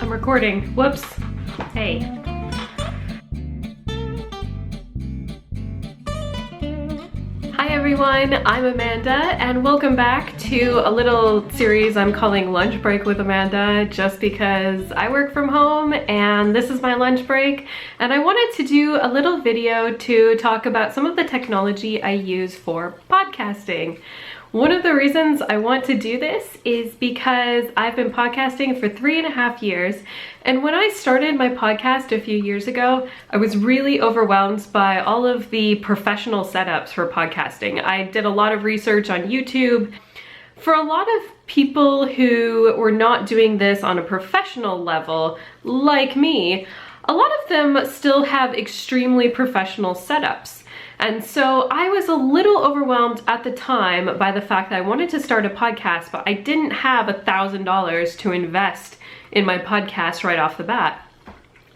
I'm recording. Whoops. Hey. Hi everyone, I'm Amanda and welcome back to a little series I'm calling Lunch Break with Amanda, just because I work from home and this is my lunch break, and I wanted to do a little video to talk about some of the technology I use for podcasting. One of the reasons I want to do this is because I've been podcasting for 3.5 years, and when I started my podcast a few years ago, I was really overwhelmed by all of the professional setups for podcasting. I did a lot of research on YouTube. For a lot of people who were not doing this on a professional level, like me, a lot of them still have extremely professional setups. And so I was a little overwhelmed at the time by the fact that I wanted to start a podcast, but I didn't have $1,000 to invest in my podcast right off the bat.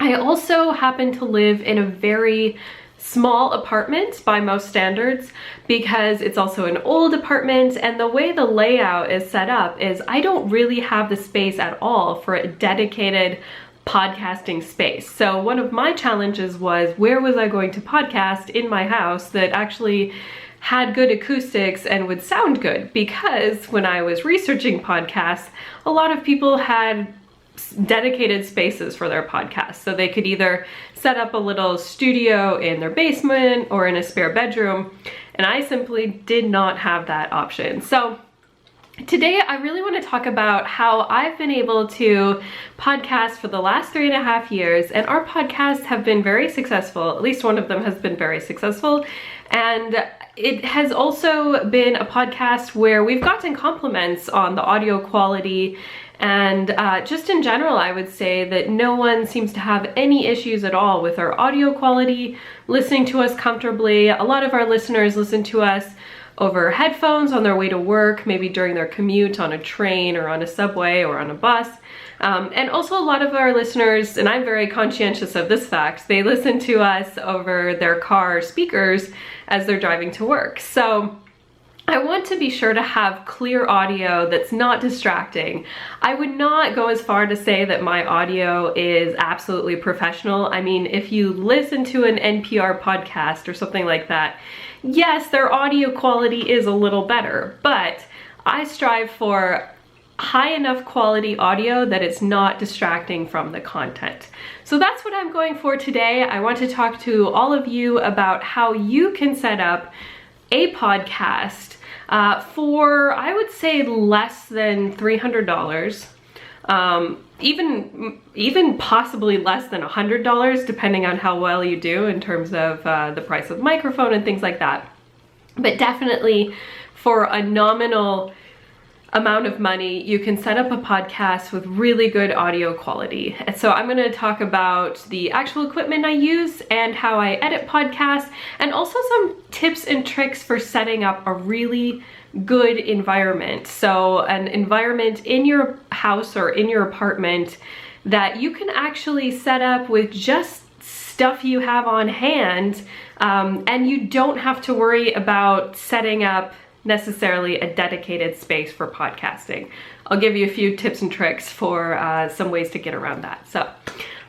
I also happen to live in a very small apartment by most standards, because it's also an old apartment, and the way the layout is set up is I don't really have the space at all for a dedicated podcasting space. So one of my challenges was, where was I going to podcast in my house that actually had good acoustics and would sound good? Because when I was researching podcasts, a lot of people had dedicated spaces for their podcasts. So they could either set up a little studio in their basement or in a spare bedroom, and I simply did not have that option. So today, I really want to talk about how I've been able to podcast for the last 3.5 years, and our podcasts have been very successful. At least one of them has been very successful, and it has also been a podcast where we've gotten compliments on the audio quality, and just in general, I would say that no one seems to have any issues at all with our audio quality, listening to us comfortably. A lot of our listeners listen to us over headphones on their way to work, maybe during their commute on a train or on a subway or on a bus. And also a lot of our listeners, and I'm very conscientious of this fact, they listen to us over their car speakers as they're driving to work. So I want to be sure to have clear audio that's not distracting. I would not go as far to say that my audio is absolutely professional. I mean, if you listen to an NPR podcast or something like that, yes, their audio quality is a little better, but I strive for high enough quality audio that it's not distracting from the content. So that's what I'm going for today. I want to talk to all of you about how you can set up a podcast for, I would say, less than $300. Even possibly less than $100, depending on how well you do in terms of the price of the microphone and things like that. But definitely for a nominal amount of money, you can set up a podcast with really good audio quality. And so I'm going to talk about the actual equipment I use and how I edit podcasts, and also some tips and tricks for setting up a really good environment. So an environment in your house or in your apartment that you can actually set up with just stuff you have on hand, and you don't have to worry about setting up necessarily a dedicated space for podcasting. I'll give you a few tips and tricks for some ways to get around that. So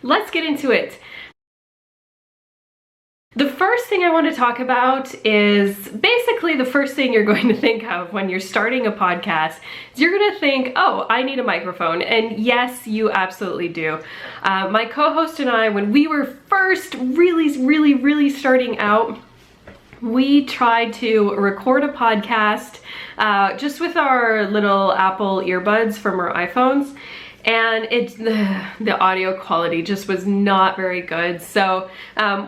let's get into it. The first thing I want to talk about is basically the first thing you're going to think of when you're starting a podcast. Is you're going to think, oh, I need a microphone. And yes, you absolutely do. My co-host and I, when we were first really starting out, we tried to record a podcast just with our little Apple earbuds from our iPhones, and the audio quality just was not very good. So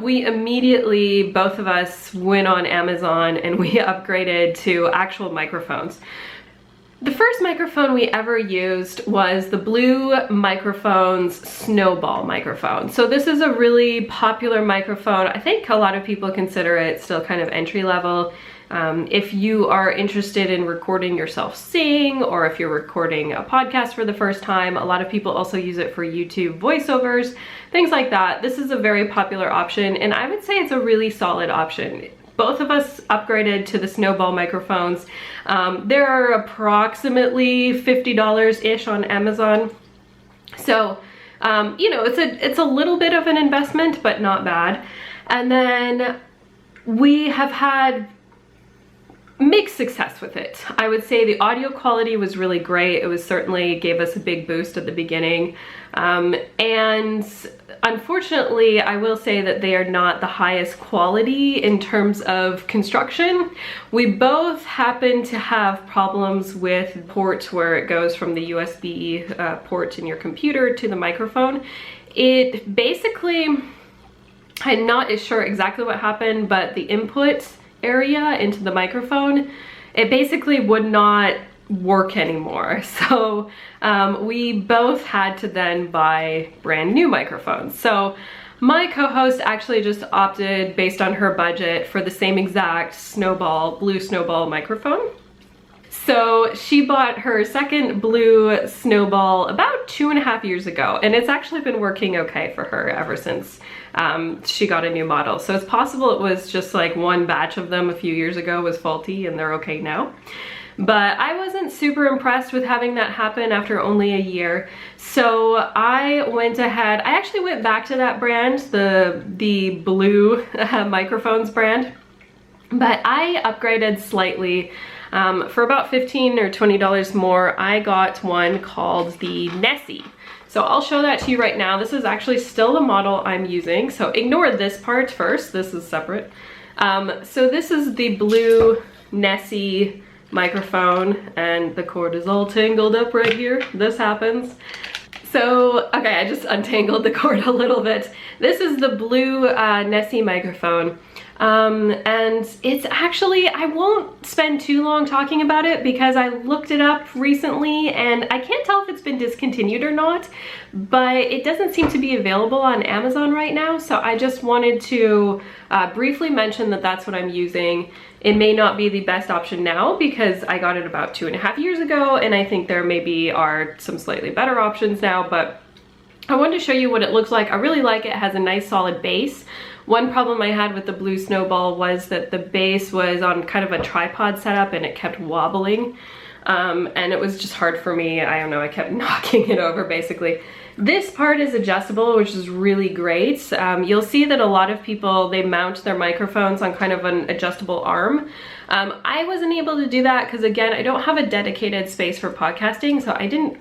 we immediately, both of us, went on Amazon and we upgraded to actual microphones. The first microphone we ever used was the Blue Microphones Snowball microphone. So this is a really popular microphone. I think a lot of people consider it still kind of entry level. If you are interested in recording yourself sing, or if you're recording a podcast for the first time, a lot of people also use it for YouTube voiceovers, things like that. This is a very popular option, and I would say it's a really solid option. Both of us upgraded to the Snowball microphones. They're approximately $50-ish on Amazon. So you know, it's a little bit of an investment, but not bad. And then we have had mixed success with it. I would say the audio quality was really great. It was certainly gave us a big boost at the beginning. And unfortunately, I will say that they are not the highest quality in terms of construction. We both happen to have problems with port where it goes from the USB port in your computer to the microphone. It basically, I'm not as sure exactly what happened, but the input area into the microphone, it basically would not work anymore. So we both had to then buy brand new microphones. So my co-host actually just opted, based on her budget, for the same exact blue Snowball microphone. So she bought her second blue Snowball about 2.5 years ago, and it's actually been working okay for her ever since she got a new model. So it's possible it was just like one batch of them a few years ago was faulty and they're okay now. But I wasn't super impressed with having that happen after only a year. So I went ahead, I actually went back to that brand, the blue microphones brand, but I upgraded slightly. For about $15 or $20 more, I got one called the Nessie. So I'll show that to you right now. This is actually still the model I'm using. So ignore this part first, this is separate. So this is the blue Nessie microphone, and the cord is all tangled up right here. This happens. So, okay, I just untangled the cord a little bit. This is the blue Nessie microphone. And it's actually, I won't spend too long talking about it because I looked it up recently and I can't tell if it's been discontinued or not, but it doesn't seem to be available on Amazon right now. So I just wanted to briefly mention that that's what I'm using. It may not be the best option now because I got it about 2.5 years ago, and I think there maybe are some slightly better options now, but I wanted to show you what it looks like. I really like it. It has a nice solid base. One problem I had with the blue Snowball was that the base was on kind of a tripod setup and it kept wobbling. And it was just hard for me. I don't know, I kept knocking it over basically. This part is adjustable, which is really great. You'll see that a lot of people, they mount their microphones on kind of an adjustable arm. I wasn't able to do that because, again, I don't have a dedicated space for podcasting, so I didn't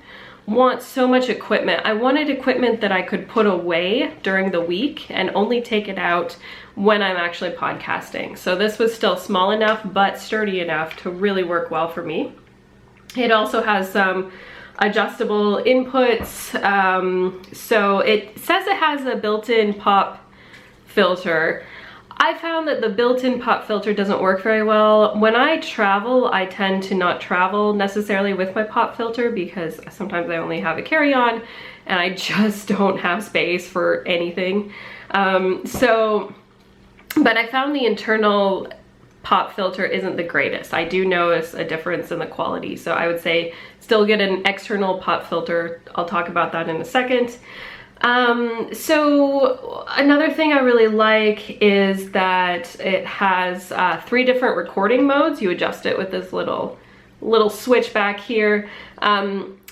want so much equipment. I wanted equipment that I could put away during the week and only take it out when I'm actually podcasting. So this was still small enough but sturdy enough to really work well for me. It also has some adjustable inputs. So it says it has a built-in pop filter. I found that the built-in pop filter doesn't work very well. When I travel, I tend to not travel necessarily with my pop filter because sometimes I only have a carry-on and I just don't have space for anything. But I found the internal pop filter isn't the greatest. I do notice a difference in the quality. So I would say still get an external pop filter. I'll talk about that in a second. So another thing I really like is that it has 3 different recording modes. You adjust it with this little switch back here.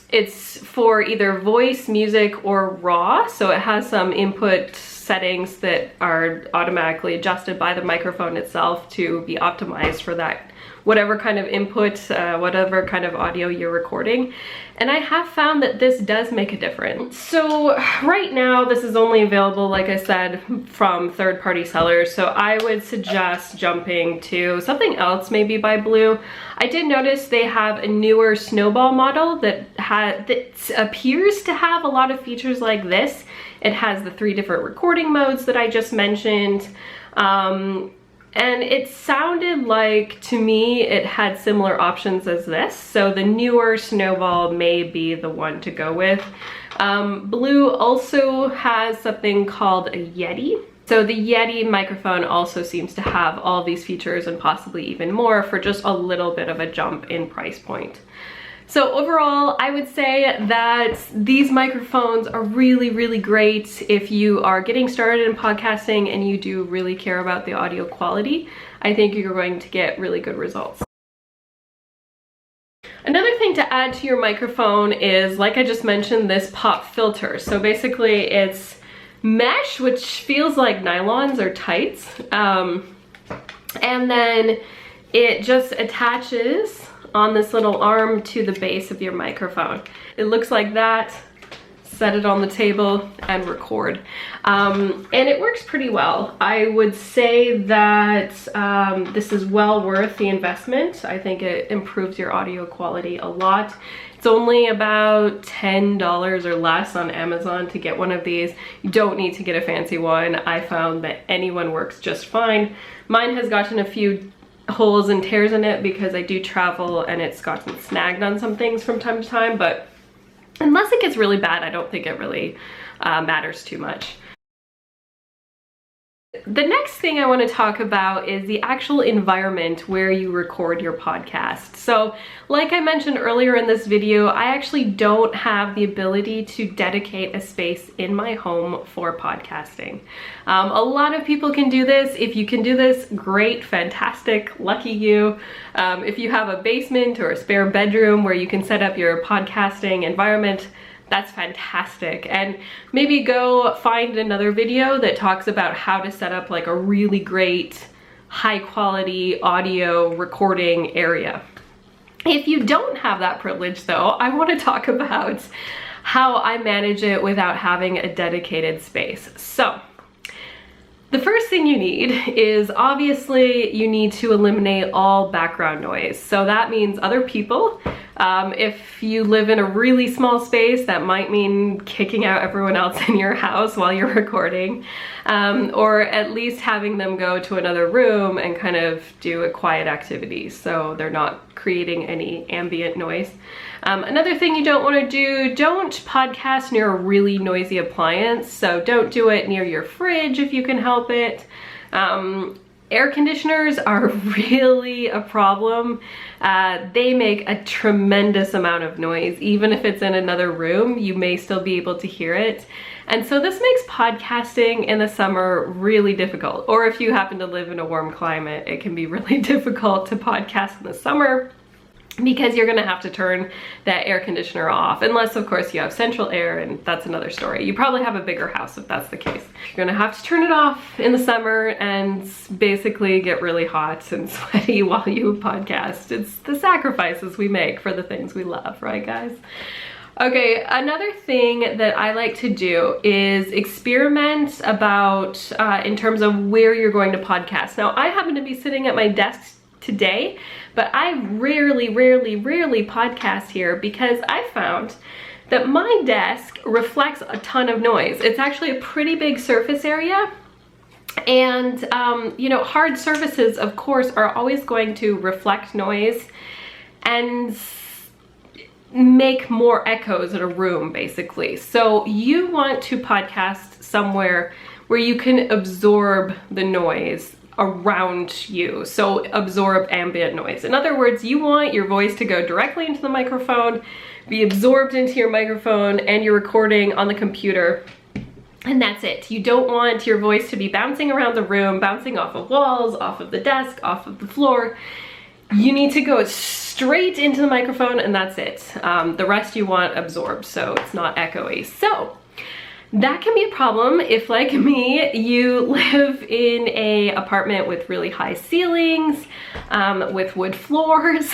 It's for either voice, music, or raw. So it has some input settings that are automatically adjusted by the microphone itself to be optimized for that, whatever kind of input, whatever kind of audio you're recording. And I have found that this does make a difference. So right now, this is only available, like I said, from third-party sellers. So I would suggest jumping to something else, maybe by Blue. I did notice they have a newer Snowball model that appears to have a lot of features like this. It has the 3 different recording modes that I just mentioned. And it sounded like, to me, it had similar options as this. So the newer Snowball may be the one to go with. Blue also has something called a Yeti. So the Yeti microphone also seems to have all these features and possibly even more for just a little bit of a jump in price point. So overall, I would say that these microphones are really, really great if you are getting started in podcasting and you do really care about the audio quality. I think you're going to get really good results. Another thing thing to add to your microphone is, like I just mentioned, this pop filter. So basically it's mesh, which feels like nylons or tights. And then it just attaches on this little arm to the base of your microphone. It looks like that. Set it on the table and record. And it works pretty well. I would say that this is well worth the investment. I think it improves your audio quality a lot. It's only about $10 or less on Amazon to get one of these. You don't need to get a fancy one. I found that anyone works just fine. Mine has gotten a few holes and tears in it because I do travel and it's gotten snagged on some things from time to time, but unless it gets really bad, I don't think it really matters too much. The next thing I want to talk about is the actual environment where you record your podcast. So like I mentioned earlier in this video, I actually don't have the ability to dedicate a space in my home for podcasting. A lot of people can do this. If you can do this, great, fantastic, lucky you. If you have a basement or a spare bedroom where you can set up your podcasting environment, that's fantastic. And maybe go find another video that talks about how to set up like a really great high quality audio recording area. If you don't have that privilege though, I want to talk about how I manage it without having a dedicated space. So the first thing you need is, obviously you need to eliminate all background noise. So that means other people. If you live in a really small space, that might mean kicking out everyone else in your house while you're recording, or at least having them go to another room and kind of do a quiet activity so they're not creating any ambient noise. Another thing you don't want to do, don't podcast near a really noisy appliance. So don't do it near your fridge if you can help it. Air conditioners are really a problem. They make a tremendous amount of noise. Even if it's in another room, you may still be able to hear it. And so this makes podcasting in the summer really difficult. Or if you happen to live in a warm climate, it can be really difficult to podcast in the summer, because you're gonna have to turn that air conditioner off, unless of course you have central air, and that's another story. You probably have a bigger house if that's the case. You're gonna have to turn it off in the summer and basically get really hot and sweaty while you podcast. It's the sacrifices we make for the things we love, right guys? Okay, another thing that I like to do is experiment about in terms of where you're going to podcast. Now, I happen to be sitting at my desk today, but I rarely podcast here because I found that my desk reflects a ton of noise. It's actually a pretty big surface area, and you know, hard surfaces of course are always going to reflect noise and make more echoes in a room basically. So you want to podcast somewhere where you can absorb the noise around you, so absorb ambient noise. In other words, you want your voice to go directly into the microphone, be absorbed into your microphone, and you're recording on the computer, and that's it. You don't want your voice to be bouncing around the room, bouncing off of walls, off of the desk, off of the floor. You need to go straight into the microphone, and that's it. The rest you want absorbed, so it's not echoey. So that can be a problem if, like me, you live in a apartment with really high ceilings, with wood floors.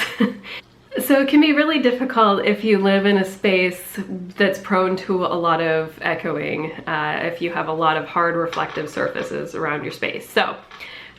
So it can be really difficult if you live in a space that's prone to a lot of echoing, if you have a lot of hard reflective surfaces around your space. So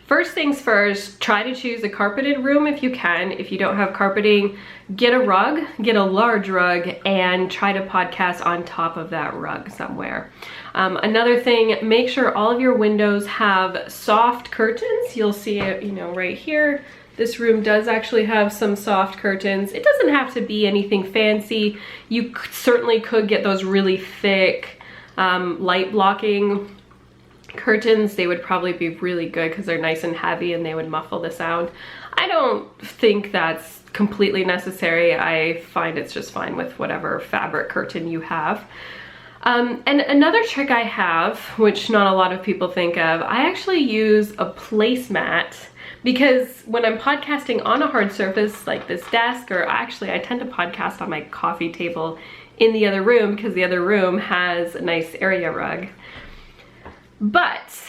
first things first, try to choose a carpeted room if you can. If you don't have carpeting, get a rug, get a large rug, and try to podcast on top of that rug somewhere. Another thing, make sure all of your windows have soft curtains. You'll see it, you know, right here. This room does actually have some soft curtains. It doesn't have to be anything fancy. You certainly could get those really thick light blocking curtains. They would probably be really good because they're nice and heavy and they would muffle the sound. I don't think that's completely necessary. I find it's just fine with whatever fabric curtain you have. And another trick I have, which not a lot of people think of, I actually use a placemat because when I'm podcasting on a hard surface like this desk, or actually I tend to podcast on my coffee table in the other room because the other room has a nice area rug. But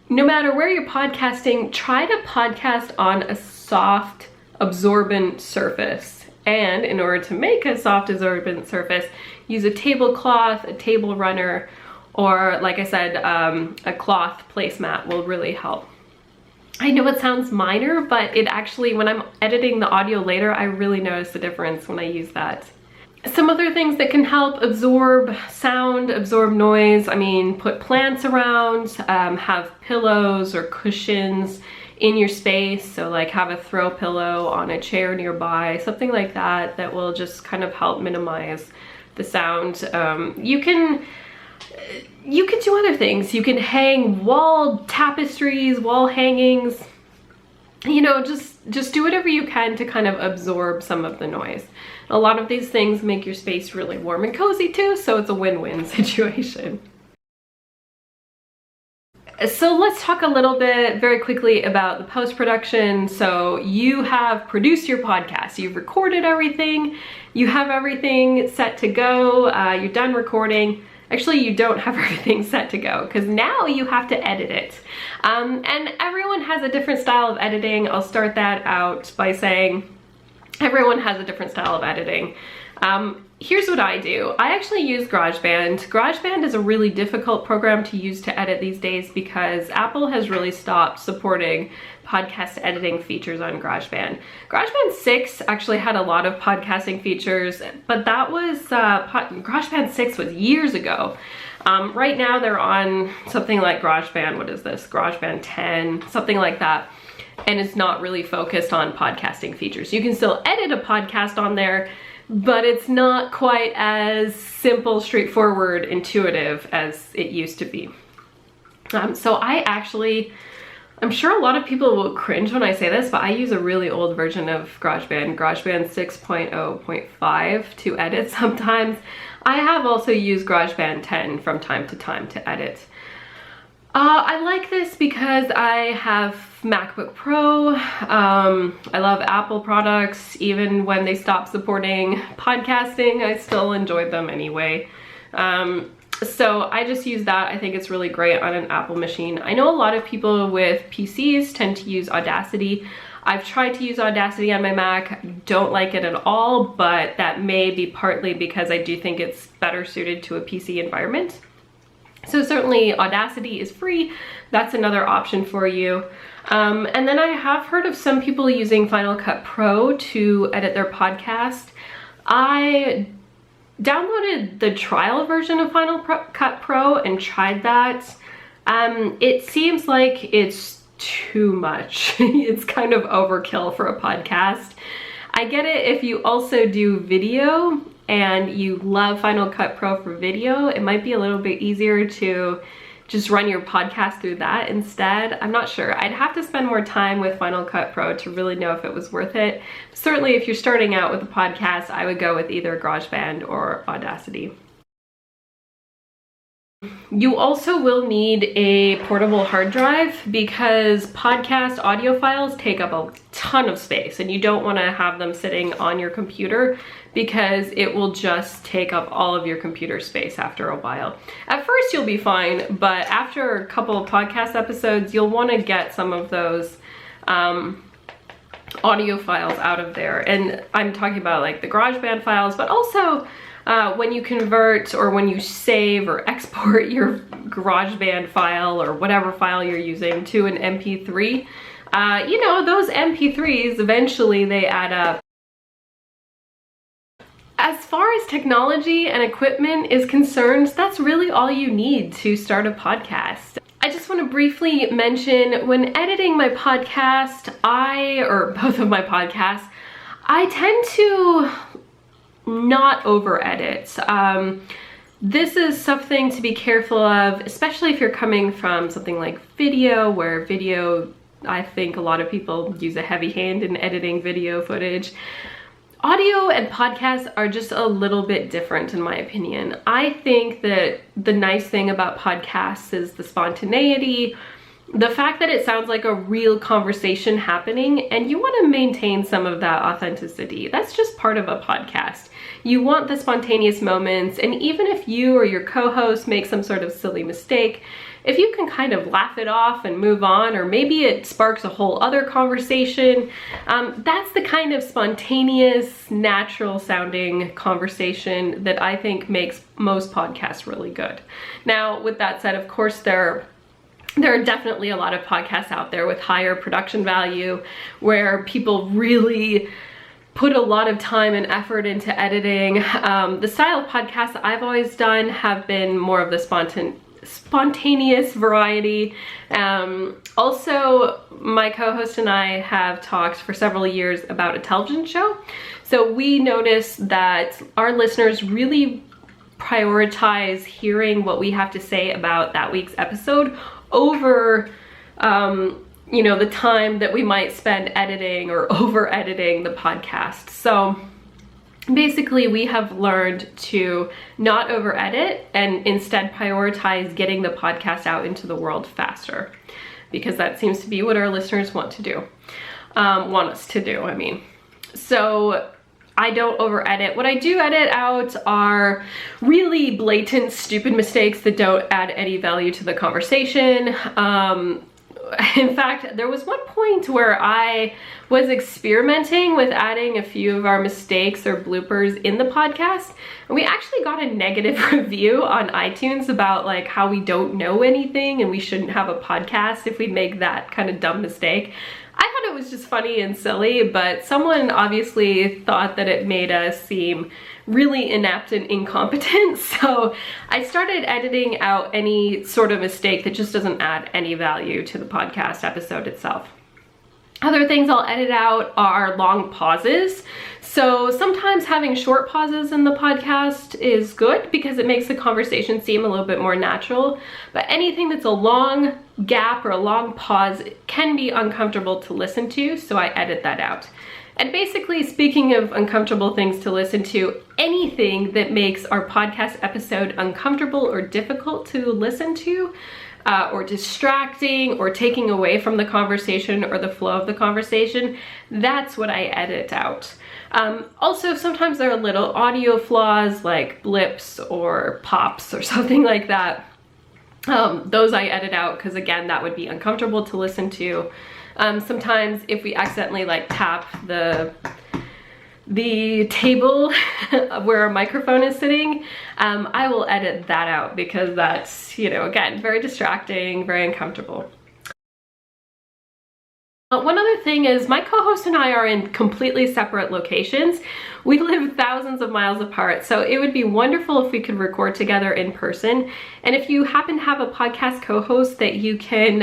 no matter where you're podcasting, try to podcast on a soft, absorbent surface. And in order to make a soft, absorbent surface, use a tablecloth, a table runner, or like I said, a cloth placemat will really help. I know it sounds minor, but it actually, when I'm editing the audio later, I really notice the difference when I use that. Some other things that can help absorb sound, absorb noise, I mean, put plants around, have pillows or cushions in your space. So like have a throw pillow on a chair nearby, something like that, that will just kind of help minimize the sound. You can do other things. You can hang wall tapestries, wall hangings, you know, just do whatever you can to kind of absorb some of the noise. A lot of these things make your space really warm and cozy too, so it's a win-win situation. So let's talk a little bit very quickly about the post-production. So you have produced your podcast, you've recorded everything, you have everything set to go, you're done recording. Actually, you don't have everything set to go because now you have to edit it. And everyone has a different style of editing. I'll start that out by saying everyone has a different style of editing. Here's what I do. I actually use GarageBand. GarageBand is a really difficult program to use to edit these days because Apple has really stopped supporting podcast editing features on GarageBand. GarageBand 6 actually had a lot of podcasting features, but that was, GarageBand 6 was years ago. Right now they're on something like GarageBand, what is this? GarageBand 10, something like that. And it's not really focused on podcasting features. You can still edit a podcast on there, but it's not quite as simple, straightforward, intuitive as it used to be. So I'm sure a lot of people will cringe when I say this, but I use a really old version of GarageBand, GarageBand 6.0.5 to edit sometimes. I have also used GarageBand 10 from time to time to edit. I like this because I have MacBook Pro. I love Apple products. Even when they stopped supporting podcasting, I still enjoyed them anyway. So I just use that. I think it's really great on an Apple machine. I know a lot of people with PCs tend to use Audacity. I've tried to use Audacity on my Mac, don't like it at all, but that may be partly because I do think it's better suited to a PC environment. So certainly Audacity is free. That's another option for you. And then I have heard of some people using Final Cut Pro to edit their podcast. I downloaded the trial version of Final Cut Pro and tried that. It seems like it's too much. It's kind of overkill for a podcast. I get it if you also do video and you love Final Cut Pro for video, it might be a little bit easier to just run your podcast through that instead. I'm not sure. I'd have to spend more time with Final Cut Pro to really know if it was worth it. Certainly if you're starting out with a podcast, I would go with either GarageBand or Audacity. You also will need a portable hard drive because podcast audio files take up a ton of space and you don't want to have them sitting on your computer because it will just take up all of your computer space after a while. At first you'll be fine, but after a couple of podcast episodes, you'll want to get some of those audio files out of there. And I'm talking about like the GarageBand files, but also when you convert or when you save or export your GarageBand file or whatever file you're using to an MP3, you know, those MP3s, eventually they add up. As far as technology and equipment is concerned, that's really all you need to start a podcast. I just want to briefly mention when editing my podcast, or both of my podcasts, I tend to not over edit. This is something to be careful of, especially if you're coming from something like video, where video, I think a lot of people use a heavy hand in editing video footage. Audio and podcasts are just a little bit different in my opinion. I think that the nice thing about podcasts is the spontaneity. the fact that it sounds like a real conversation happening, and you want to maintain some of that authenticity. That's just part of a podcast. You want the spontaneous moments, and even if you or your co-host make some sort of silly mistake, if you can kind of laugh it off and move on, or maybe it sparks a whole other conversation, that's the kind of spontaneous, natural sounding conversation that I think makes most podcasts really good. Now, with that said, of course, there are definitely a lot of podcasts out there with higher production value where people really put a lot of time and effort into editing. The style of podcasts I've always done have been more of the spontaneous variety. Also, my co-host and I have talked for several years about a television show. So we noticed that our listeners really prioritize hearing what we have to say about that week's episode over you know, the time that we might spend editing or over editing the podcast. So basically, we have learned to not over edit and instead prioritize getting the podcast out into the world faster, because that seems to be what our listeners want to do, want us to do, I mean. So I don't over edit. What I do edit out are really blatant, stupid mistakes that don't add any value to the conversation. In fact, there was one point where I was experimenting with adding a few of our mistakes or bloopers in the podcast, and we actually got a negative review on iTunes about like how we don't know anything and we shouldn't have a podcast if we make that kind of dumb mistake. I thought it was just funny and silly, but someone obviously thought that it made us seem really inept and incompetent. So I started editing out any sort of mistake that just doesn't add any value to the podcast episode itself. Other things I'll edit out are long pauses. So sometimes having short pauses in the podcast is good because it makes the conversation seem a little bit more natural. But anything that's a long gap or a long pause can be uncomfortable to listen to, so I edit that out. And basically, speaking of uncomfortable things to listen to, anything that makes our podcast episode uncomfortable or difficult to listen to, or distracting or taking away from the conversation or the flow of the conversation, that's what I edit out. Also, sometimes there are little audio flaws like blips or pops or something like that. Those I edit out because, again, that would be uncomfortable to listen to. Sometimes if we accidentally like tap the table where our microphone is sitting, I will edit that out because that's, you know, again, very distracting, very uncomfortable. One other thing is my co-host and I are in completely separate locations. We live thousands of miles apart, so it would be wonderful if we could record together in person. And if you happen to have a podcast co-host that you can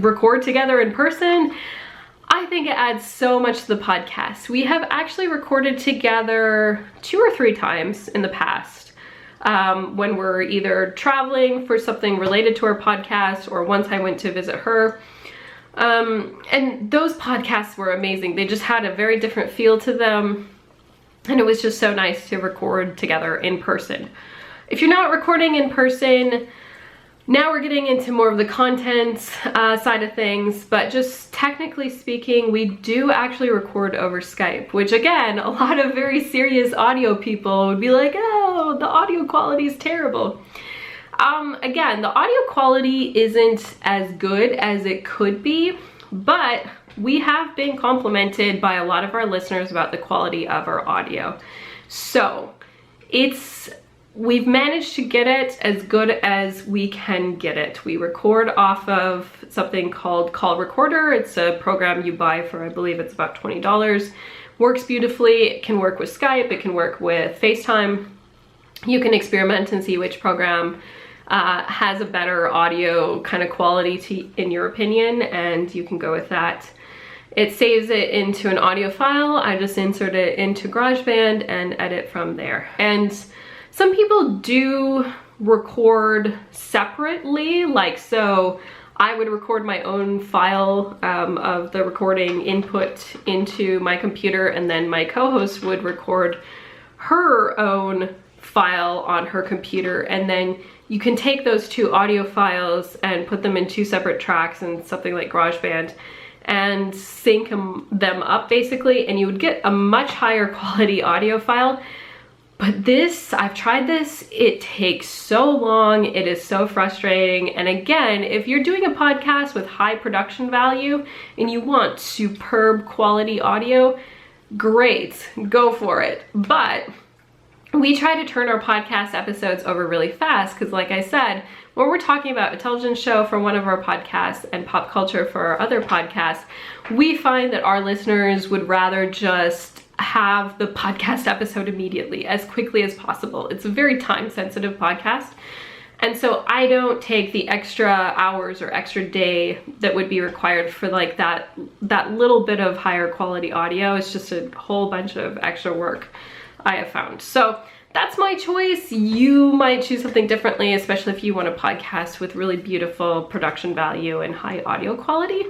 record together in person, I think it adds so much to the podcast. We have actually recorded together 2 or 3 times in the past when we're either traveling for something related to our podcast, or once I went to visit her. And those podcasts were amazing. They just had a very different feel to them, and it was just so nice to record together in person. If you're not recording in person, now we're getting into more of the content side of things, but just technically speaking, we do actually record over Skype, which again, a lot of very serious audio people would be like, oh, the audio quality is terrible. Again, the audio quality isn't as good as it could be, but we have been complimented by a lot of our listeners about the quality of our audio. So we've managed to get it as good as we can get it. We record off of something called Call Recorder. It's a program you buy for, I believe it's about $20. Works beautifully. It can work with Skype. It can work with FaceTime. You can experiment and see which program has a better audio kind of quality in your opinion, and you can go with that. It saves it into an audio file. I just insert it into GarageBand and edit from there. And some people do record separately, like so I would record my own file of the recording input into my computer, and then my co-host would record her own file on her computer, and then you can take those two audio files and put them in two separate tracks in something like GarageBand and sync them up basically, and you would get a much higher quality audio file. But this, I've tried this, it takes so long, it is so frustrating. And again, if you're doing a podcast with high production value and you want superb quality audio, great, go for it. But we try to turn our podcast episodes over really fast because, like I said, when we're talking about intelligence show for one of our podcasts and pop culture for our other podcasts, we find that our listeners would rather just have the podcast episode immediately, as quickly as possible. It's a very time-sensitive podcast. And so I don't take the extra hours or extra day that would be required for like that little bit of higher quality audio. It's just a whole bunch of extra work, I have found. So that's my choice. You might choose something differently, especially if you want a podcast with really beautiful production value and high audio quality.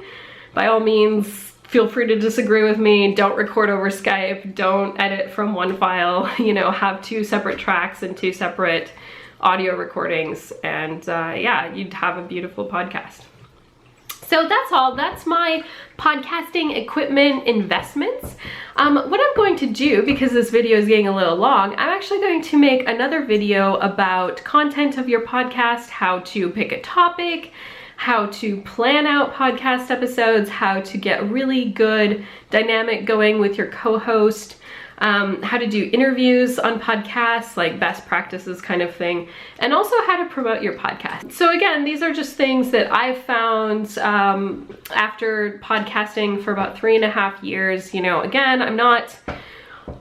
By all means, feel free to disagree with me. Don't record over Skype. Don't edit from one file. You know, have two separate tracks and two separate audio recordings, and yeah, you'd have a beautiful podcast. So that's all. That's my podcasting equipment investments. What I'm going to do, because this video is getting a little long, I'm actually going to make another video about content of your podcast, how to pick a topic, how to plan out podcast episodes, how to get really good dynamic going with your co-host, how to do interviews on podcasts, like best practices kind of thing, and also how to promote your podcast. So again, these are just things that I've found after podcasting for about 3.5 years. You know, again, I'm not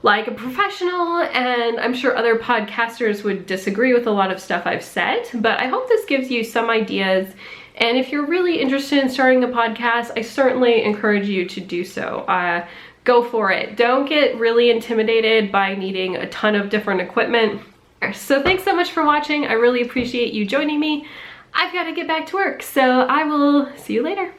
like a professional, and I'm sure other podcasters would disagree with a lot of stuff I've said, but I hope this gives you some ideas. And if you're really interested in starting a podcast, I certainly encourage you to do so. Go for it. Don't get really intimidated by needing a ton of different equipment. So thanks so much for watching. I really appreciate you joining me. I've got to get back to work, so I will see you later.